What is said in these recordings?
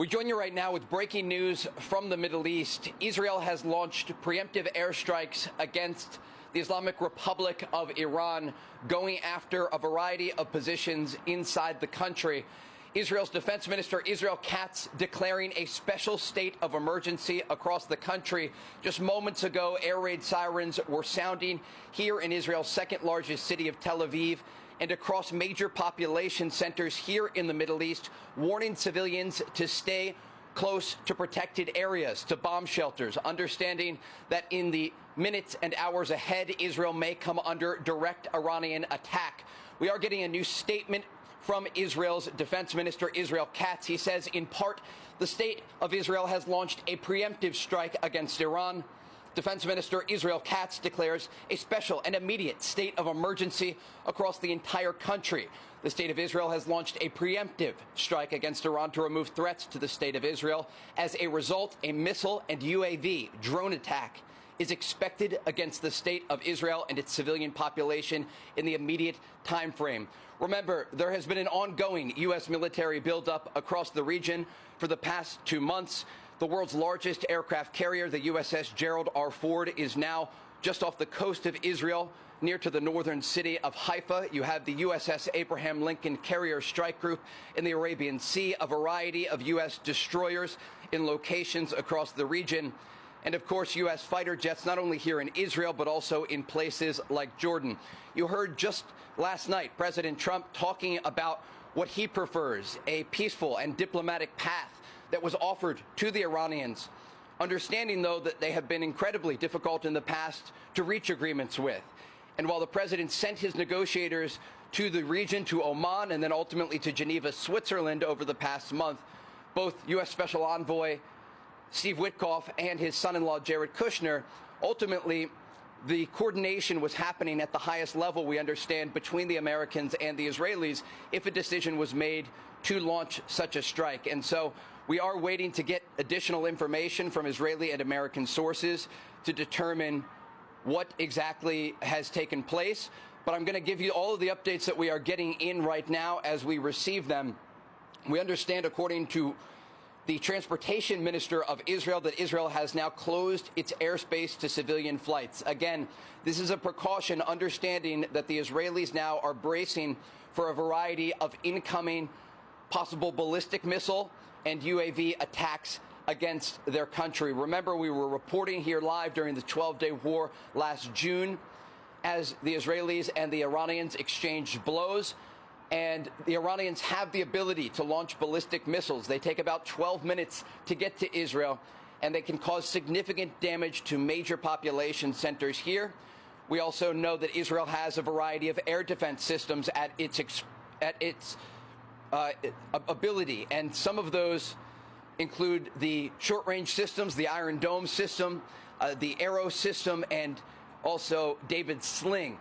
We join you right now with breaking news from the Middle East. Israel has launched preemptive airstrikes against the Islamic Republic of Iran, going after a variety of positions inside the country. Israel's Defense Minister Israel Katz declaring a special state of emergency across the country. Just moments ago, air raid sirens were sounding here in Israel's second largest city of Tel Aviv and across major population centers here in the Middle East, warning civilians to stay close to protected areas, to bomb shelters, understanding that in the minutes and hours ahead, Israel may come under direct Iranian attack. We are getting a new statement from Israel's Defense Minister Israel Katz. He says, in part, the state of Israel has launched a preemptive strike against Iran. Defense Minister Israel Katz declares a special and immediate state of emergency across the entire country. The state of Israel has launched a preemptive strike against Iran to remove threats to the state of Israel. As a result, a missile and UAV drone attack is expected against the state of Israel and its civilian population in the immediate time frame. Remember, there has been an ongoing U.S. military buildup across the region for the past 2 months. The world's largest aircraft carrier, the USS Gerald R. Ford, is now just off the coast of Israel, near to the northern city of Haifa. You have the USS Abraham Lincoln Carrier Strike Group in the Arabian Sea, a variety of U.S. destroyers in locations across the region, and of course U.S. fighter jets not only here in Israel but also in places like Jordan. You heard just last night President Trump talking about what he prefers, a peaceful and diplomatic path that was offered to the Iranians, understanding, though, that they have been incredibly difficult in the past to reach agreements with. And while the president sent his negotiators to the region, to Oman, and then ultimately to Geneva, Switzerland over the past month, both U.S. Special Envoy Steve Witkoff and his son-in-law Jared Kushner, ultimately the coordination was happening at the highest level, we understand, between the Americans and the Israelis if a decision was made to launch such a strike. And so we are waiting to get additional information from Israeli and American sources to determine what exactly has taken place. But I'm going to give you all of the updates that we are getting in right now as we receive them. We understand, according to the Transportation Minister of Israel, that Israel has now closed its airspace to civilian flights. Again, this is a precaution, understanding that the Israelis now are bracing for a variety of incoming possible ballistic missile and UAV attacks against their country. Remember, we were reporting here live during the 12-day war last June as the Israelis and the Iranians exchanged blows. And the Iranians have the ability to launch ballistic missiles. They take about 12 minutes to get to Israel, and they can cause significant damage to major population centers here. We also know that Israel has a variety of air defense systems at its ability, and some of those include the short-range systems, the Iron Dome system, the Arrow system, and also David's Sling.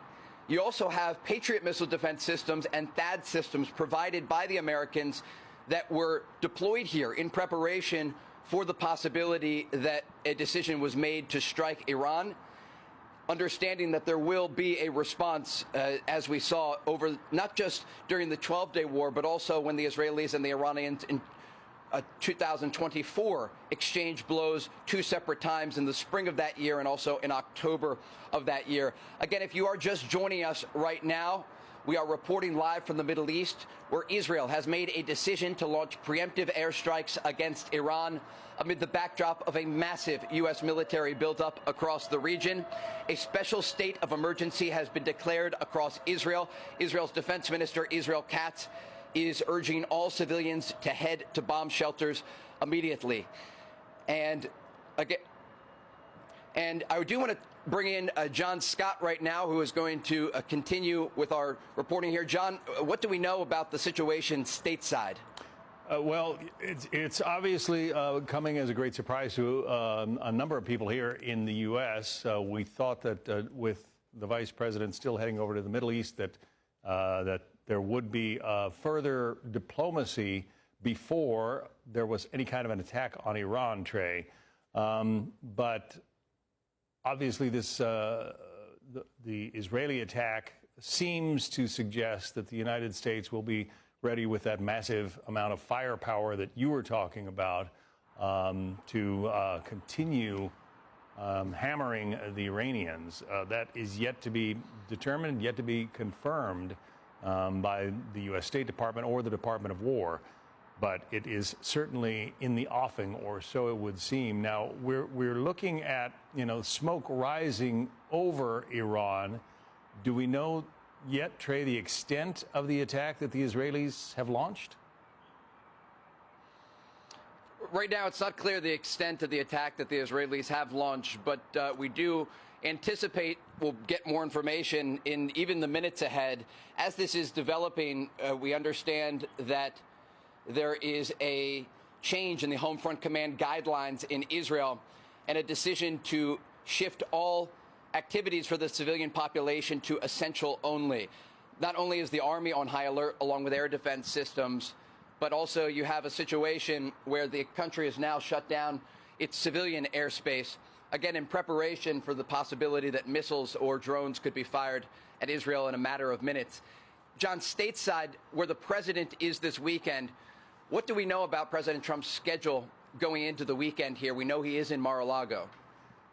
You also have Patriot missile defense systems and THAAD systems provided by the Americans that were deployed here in preparation for the possibility that a decision was made to strike Iran, understanding that there will be a response, as we saw over not just during the 12-day war, but also when the Israelis and the Iranians in 2024 exchanged blows 2 separate times in the spring of that year and also in October of that year. Again, if you are just joining us right now, we are reporting live from the Middle East, where Israel has made a decision to launch preemptive airstrikes against Iran amid the backdrop of a massive U.S. military buildup across the region. A special state of emergency has been declared across Israel. Israel's Defense Minister Israel Katz is urging all civilians to head to bomb shelters immediately. And again, I do want to bring in John Scott right now, who is going to continue with our reporting here. John, what do we know about the situation stateside? Well, it's obviously coming as a great surprise to a number of people here in the U.S. We thought that with the vice president still heading over to the Middle East, that there would be further diplomacy before there was any kind of an attack on Iran, Trey. But obviously, the Israeli attack seems to suggest that the United States will be ready with that massive amount of firepower that you were talking about to continue hammering the Iranians. That is yet to be determined, yet to be confirmed by the U.S. State Department or the Department of War. But it is certainly in the offing, or so it would seem. Now, we're looking at, smoke rising over Iran. Do we know yet, Trey, the extent of the attack that the Israelis have launched? Right now, it's not clear the extent of the attack that the Israelis have launched, but we do anticipate we'll get more information in even the minutes ahead. As this is developing, we understand that there is a change in the Home Front Command guidelines in Israel and a decision to shift all activities for the civilian population to essential only. Not only is the Army on high alert along with air defense systems, but also you have a situation where the country has now shut down its civilian airspace, again, in preparation for the possibility that missiles or drones could be fired at Israel in a matter of minutes. John, stateside, where the president is this weekend, what do we know about President Trump's schedule going into the weekend here? We know he is in Mar-a-Lago.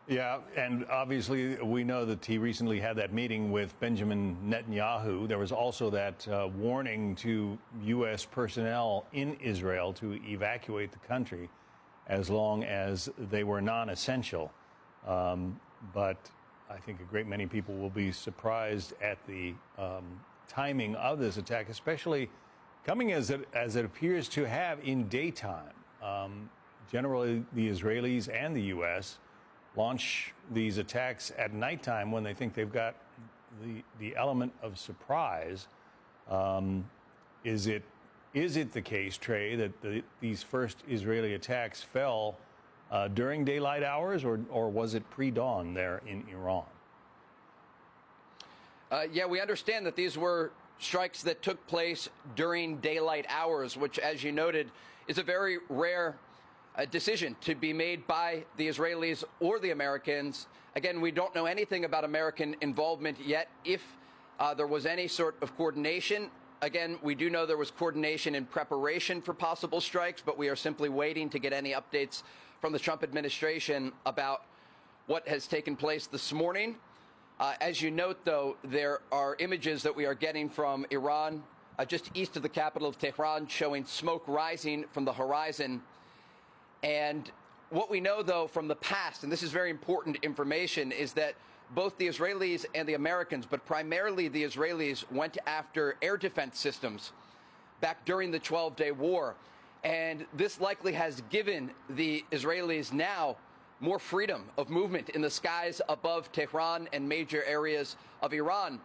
Yeah, and obviously we know that he recently had that meeting with Benjamin Netanyahu. There was also that warning to U.S. personnel in Israel to evacuate the country as long as they were non-essential. But I think a great many people will be surprised at the timing of this attack, especially coming as it appears to have in daytime. Generally, the Israelis and the U.S. launch these attacks at nighttime when they think they've got the element of surprise. Is it the case, Trey, that these first Israeli attacks fell during daylight hours, or was it pre-dawn there in Iran? Yeah, we understand that these were strikes that took place during daylight hours, which, as you noted, is a very rare decision to be made by the Israelis or the Americans. Again, we don't know anything about American involvement yet, if there was any sort of coordination. Again, we do know there was coordination in preparation for possible strikes, but we are simply waiting to get any updates from the Trump administration about what has taken place this morning. As you note, though, there are images that we are getting from Iran, just east of the capital of Tehran, showing smoke rising from the horizon. And what we know, though, from the past, and this is very important information, is that both the Israelis and the Americans, but primarily the Israelis, went after air defense systems back during the 12-day war. And this likely has given the Israelis now more freedom of movement in the skies above Tehran and major areas of Iran,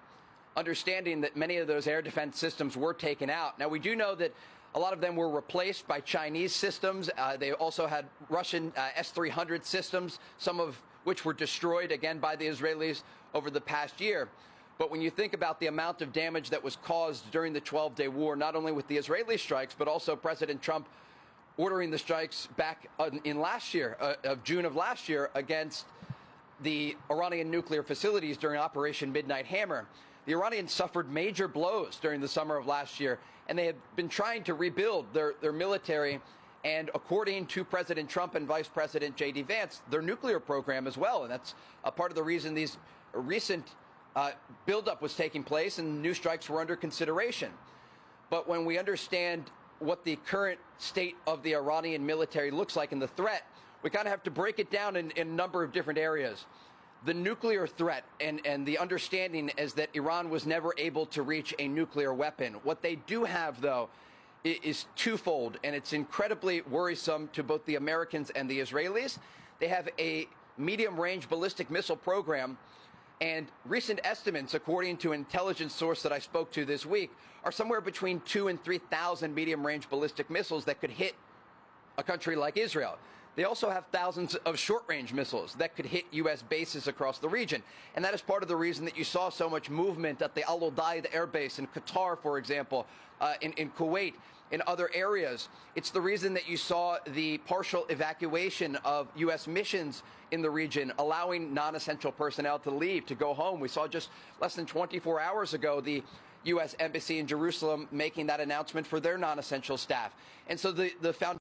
understanding that many of those air defense systems were taken out. Now, we do know that a lot of them were replaced by Chinese systems. They also had Russian S-300 systems, some of which were destroyed, again, by the Israelis over the past year. But when you think about the amount of damage that was caused during the 12-day war, not only with the Israeli strikes, but also President Trump ordering the strikes back in last year, of June of last year, against the Iranian nuclear facilities during Operation Midnight Hammer. The Iranians suffered major blows during the summer of last year, and they have been trying to rebuild their military and, according to President Trump and Vice President J.D. Vance, their nuclear program as well. And that's a part of the reason these recent buildup was taking place and new strikes were under consideration. But when we understand what the current state of the Iranian military looks like and the threat, we kind of have to break it down in a number of different areas. The nuclear threat and the understanding is that Iran was never able to reach a nuclear weapon. What they do have, though, is twofold, and it's incredibly worrisome to both the Americans and the Israelis. They have a medium-range ballistic missile program, and recent estimates, according to an intelligence source that I spoke to this week, are somewhere between 2,000 and 3,000 medium-range ballistic missiles that could hit a country like Israel. They also have thousands of short-range missiles that could hit U.S. bases across the region. And that is part of the reason that you saw so much movement at the Al Udeid Air Base in Qatar, for example, in Kuwait, in other areas. It's the reason that you saw the partial evacuation of U.S. missions in the region, allowing non-essential personnel to leave, to go home. We saw just less than 24 hours ago the U.S. Embassy in Jerusalem making that announcement for their non-essential staff. And so the foundation